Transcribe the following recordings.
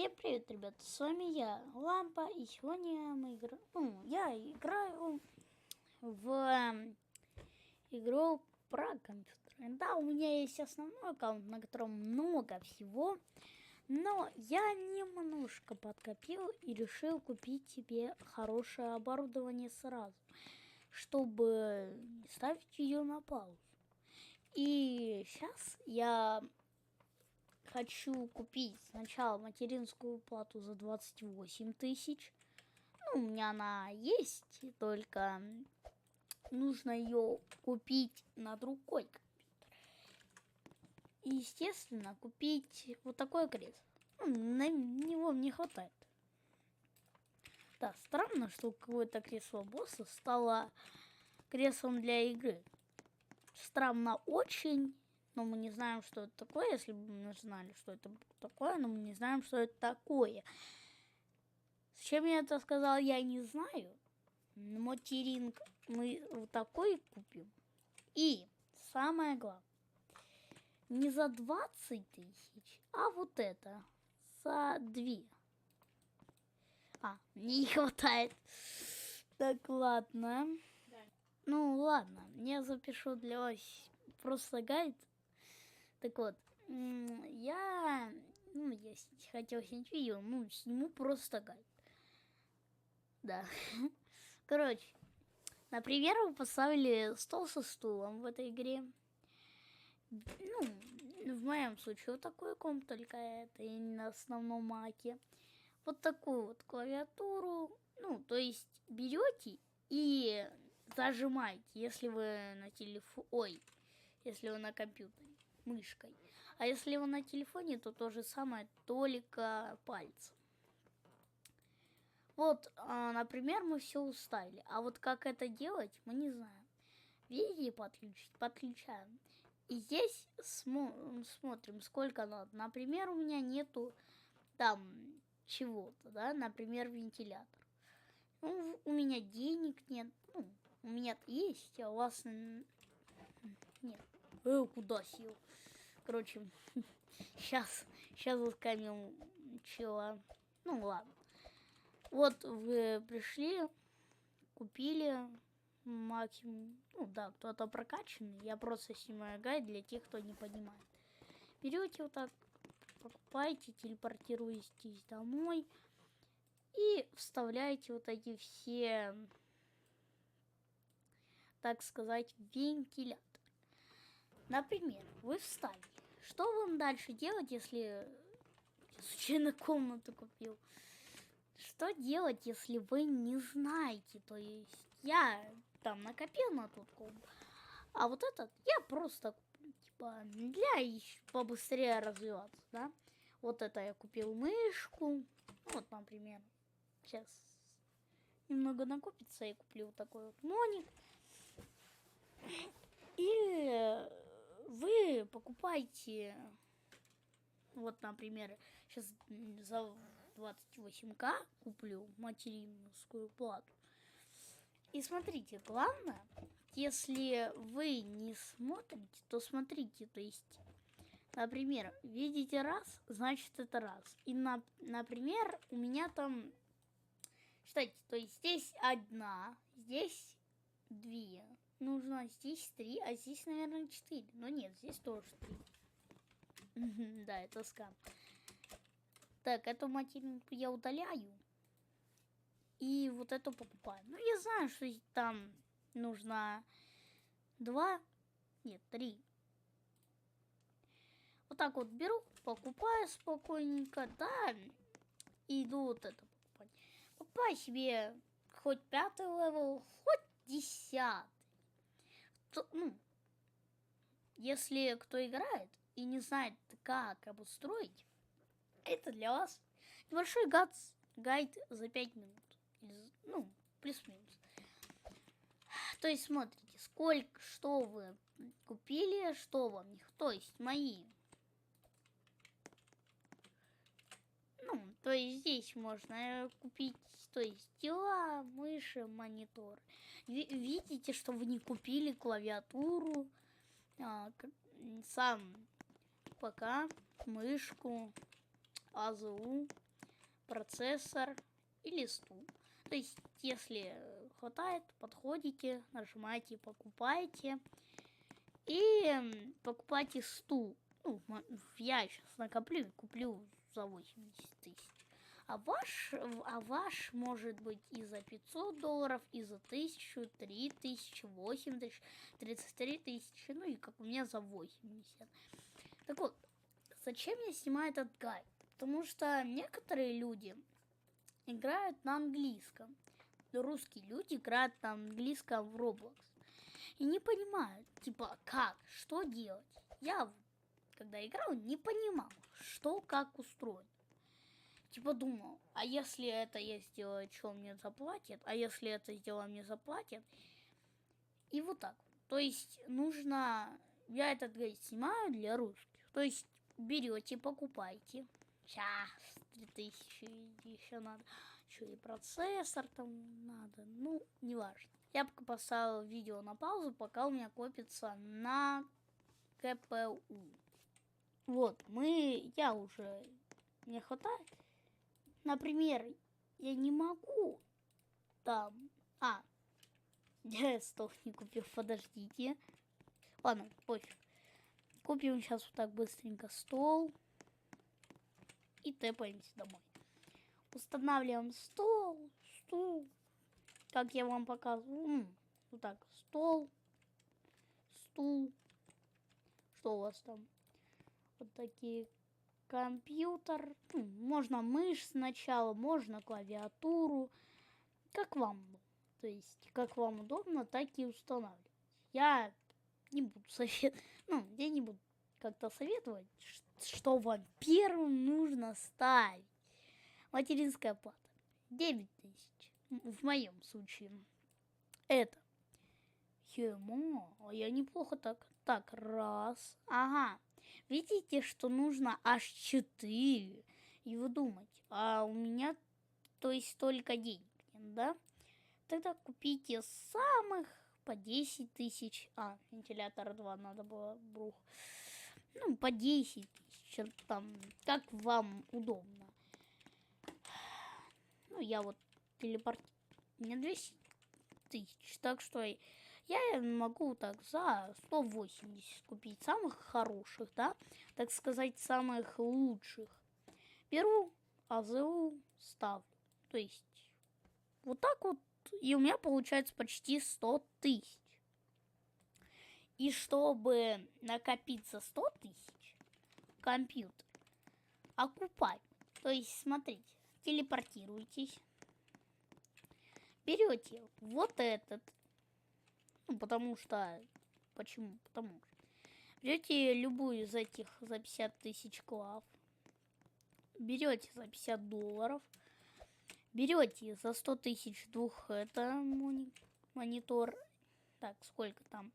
Всем привет, ребята, с вами я, Лампа, и сегодня я играю в игру про компьютер. Да, у меня есть основной аккаунт, на котором много всего, но я немножко подкопил и решил купить себе хорошее оборудование сразу, чтобы не ставить ее на паузу. И сейчас я хочу купить сначала материнскую плату за 28 тысяч. Ну, у меня она есть, только нужно ее купить на другой компьютер. И, естественно, купить вот такое кресло. На него не хватает. Да, странно, что какое-то кресло босса стало креслом для игры. Странно очень. Но мы не знаем, что это такое. Если бы мы знали, что это такое, но мы не знаем, что это такое. Зачем я это сказал, я не знаю. Материнг мы вот такой купим. И самое главное, не за 20 тысяч, а вот это за 2. Не хватает. Так, ладно. Ну, ладно, я запишу для вас просто гайд. Так вот, я хотел снять видео, сниму просто гайд. Да. Короче, например, вы поставили стол со стулом в этой игре. В моем случае вот такой комп, только это и на основном маке. Вот такую вот клавиатуру. То есть берете и зажимаете, если вы на телефоне, если вы на компьютере, мышкой. А если вы на телефоне, то то же самое, только пальцем. Вот, например, мы все уставили. А вот как это делать, мы не знаем. Видите, подключаем. И здесь смотрим, сколько надо. Например, у меня нету там чего-то, да, например, вентилятор. У меня денег нет. У меня-то есть, а у вас нет. Куда сел? Короче, сейчас ускамил чела. Ладно. Вот вы пришли, купили максимум. Да, кто-то прокачанный. Я просто снимаю гайд для тех, кто не понимает. Берете вот так, покупаете, телепортируетесь домой и вставляете вот эти все, так сказать, вентиляторы. Например, вы вставили. Что вам дальше делать, если случайно комнату купил? Что делать, если вы не знаете? То есть я там накопил на тот комп, а вот этот я просто типа для побыстрее развиваться, да? Вот это я купил мышку. Вот, например, сейчас немного накопится, и куплю вот такой вот моник. И вы покупаете, вот, например, сейчас за 28к куплю материнскую плату. И смотрите, главное, если вы не смотрите, то смотрите, то есть, например, видите раз, значит это раз. И, например, у меня там, считайте, то есть здесь 1, здесь 2, нужно здесь 3, а здесь, наверное, 4. Но нет, здесь тоже 3. Да, это скам. Так, эту материнку я удаляю. И вот эту покупаю. Я знаю, что там нужно 2, нет, 3. Вот так вот беру, покупаю спокойненько, да, и иду вот это покупать. Покупаю себе хоть 5-й левел, хоть 10-й. Если кто играет и не знает, как обустроить, это для вас небольшой гайд за 5 минут. Плюс-минус. То есть смотрите, что вы купили, что вам не. То есть мои. То есть здесь можно купить, то есть дела, мыши, монитор. Видите, что вы не купили клавиатуру, сам ПК, мышку, АЗУ. процессор или стул. То есть, если хватает, подходите, нажимаете, покупаете. И покупайте стул. Ну, я сейчас накоплю и куплю за 80 тысяч. А ваш может быть и за $500, и за 1000, 3000, 8000, 33 тысячи, ну и как у меня за 80. Так вот, зачем я снимаю этот гайд? Потому что некоторые люди играют на английском. Русские люди играют на английском в Roblox. И не понимают, типа, как, что делать. Я, когда играл, не понимал, что, как устроено. Типа думал, а если это я сделаю, что мне заплатят? А если это сделаю, мне заплатят? И вот так. То есть нужно... Я этот гайд снимаю для русских. То есть берете, покупайте. Сейчас 3000 еще надо. Что и процессор там надо. Ну, неважно. Я пока поставил видео на паузу, пока у меня копится на КПУ. Вот, я уже не хватает. Например, я не могу там... я стол не купил, подождите. Ладно, пофиг. Купим сейчас вот так быстренько стол. И тэпаемся домой. Устанавливаем стол. Как я вам показываю. Вот так, стол. Стул. Что у вас там? Вот такие. Компьютер. Можно мышь сначала, можно клавиатуру. Как вам? То есть, как вам удобно, так и устанавливать. Я не буду советовать. Я не буду как-то советовать, что вам первым нужно ставить. Материнская плата. 9000. В моем случае. Это. Я неплохо так. Так, раз. Ага. Видите, что нужно аж 4. И вы думаете, а у меня, то есть, столько денег, да? Тогда купите самых по 10 тысяч. Вентилятор 2 надо было, брух. По 10 тысяч. Там, как вам удобно. Я вот телепортирую. Мне 200 тысяч. Так что я могу так за 180 купить самых хороших, да? Так сказать, самых лучших. Беру, АЗУ ставлю. То есть, вот так вот. И у меня получается почти 100 тысяч. И чтобы накопиться 100 тысяч, компьютер окупать. То есть, смотрите, телепортируйтесь. Берете вот этот. Потому что... Почему? Потому что... Берете любую из этих за 50 тысяч клав. Берете за $50. Берете за 100 тысяч монитор. Так, сколько там?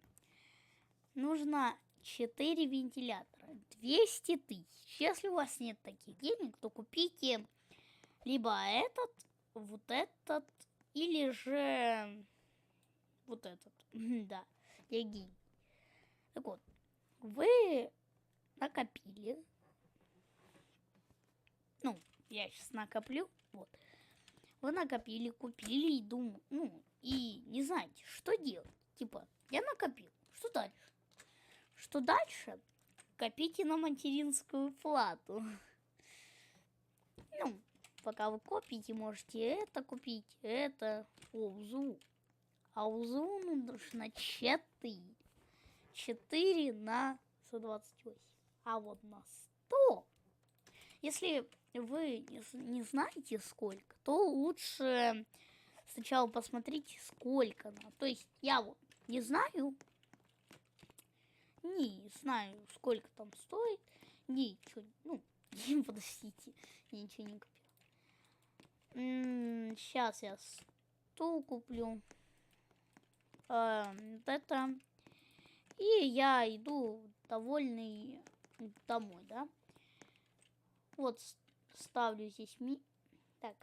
Нужно 4 вентилятора. 200 тысяч. Если у вас нет таких денег, то купите либо этот, вот этот, или же вот этот. Да, я гений. Так вот, вы накопили. Я сейчас накоплю. Вот. Вы накопили, купили и думаю, и не знаете, что делать. Типа, я накопил. Что дальше? Что дальше? Копите на материнскую плату. Пока вы копите, можете это купить, это УЗУ. А УЗУ нужно 4. 4 на 128. А вот на 100. Если вы не знаете сколько, то лучше сначала посмотрите сколько. То есть я вот не знаю, сколько там стоит. Ничего, подождите, я ничего не купил. Сейчас я стул куплю. Это. И я иду довольный домой, да? Вот ставлю здесь Так.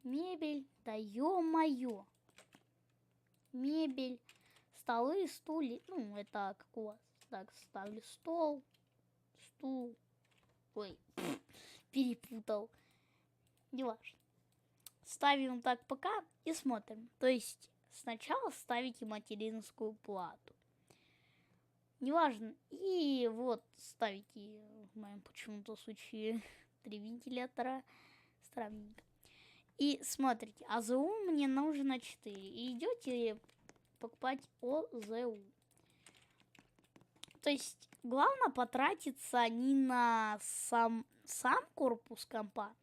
Мебель. Да ё-моё. Мебель. Столы, стулья. Это как у вас. Так, ставлю стол. Стул. Ой. перепутал. Не важно. Ставим так пока и смотрим. То есть сначала ставите материнскую плату. Неважно. И вот ставите, в моем почему-то случае, 3 вентилятора. Странненько. И смотрите, АЗУ мне нужно 4. И идете покупать ОЗУ. То есть главное потратиться не на сам корпус компа,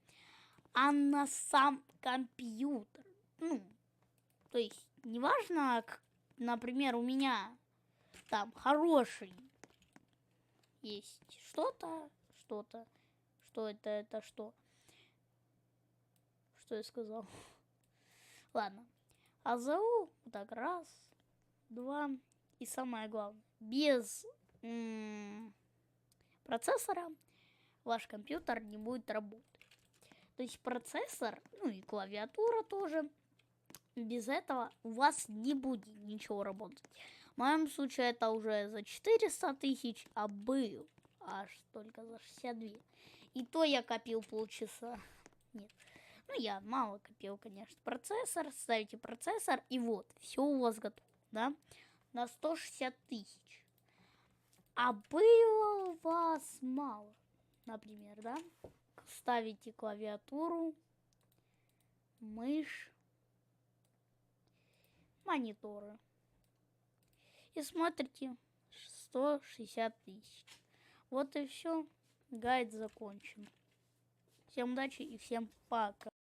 а на сам компьютер. Ну, то есть неважно, например, у меня там хороший есть что-то. Что это что? Что я сказал? Ладно. АЗУ, так, раз, два. И самое главное, без процессора ваш компьютер не будет работать. То есть процессор, ну и клавиатура тоже, без этого у вас не будет ничего работать. В моем случае это уже за 400 тысяч, а был аж только за 62. И то я копил полчаса. Нет. Ну, я мало копил, конечно. Процессор, ставите процессор, и вот, все у вас готово, да? На 160 тысяч. А было у вас мало, например, да? Ставите клавиатуру, мышь, мониторы. И смотрите, 160 тысяч. Вот и все. Гайд закончен. Всем удачи и всем пока.